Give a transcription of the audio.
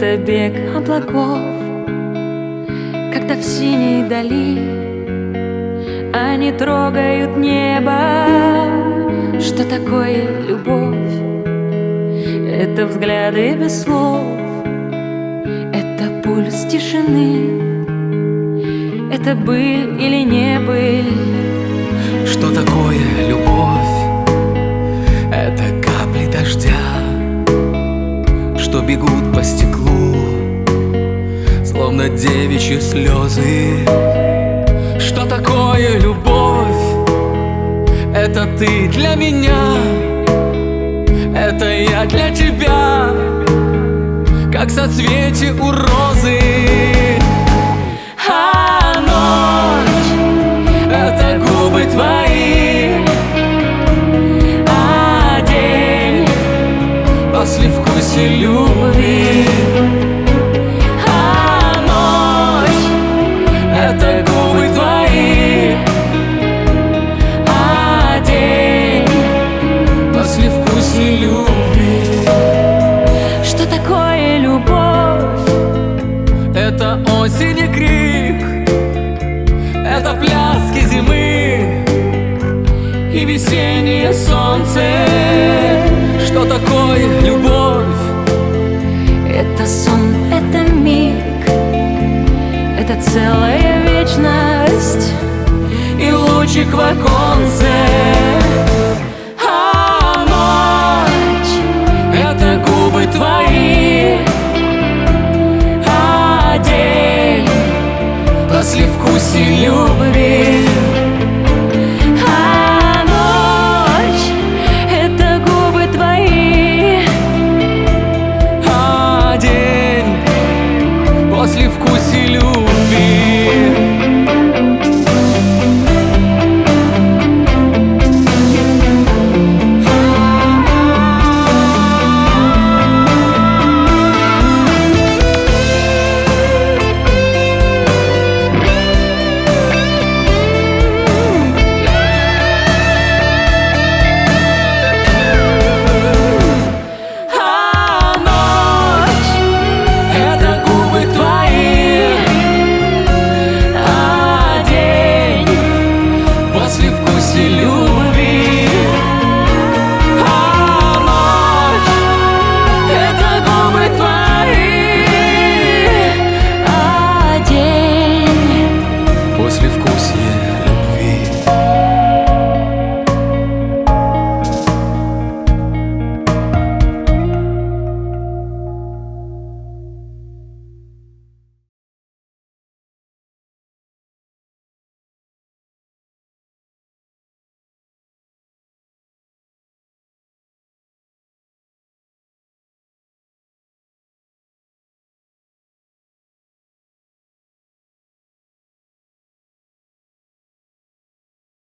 это бег облаков, когда в синей дали они трогают небо. Что такое любовь? Это взгляды без слов, это пульс тишины, это быль или не быль. Что такое любовь? Это капли дождя, что бегут по стеклу, словно девичьи слезы. Что такое любовь? Это ты для меня, это я для тебя, как соцветие у розы. А ночь — это губы твои, а день — послевкусие любви. А ночь — это губы твои, а день — послевкусие любви. Что такое любовь? Это осень и крик, это пляски зимы и весеннее солнце. Что такое любовь? Это сон, это миг, это целая вечность И лучик в оконце.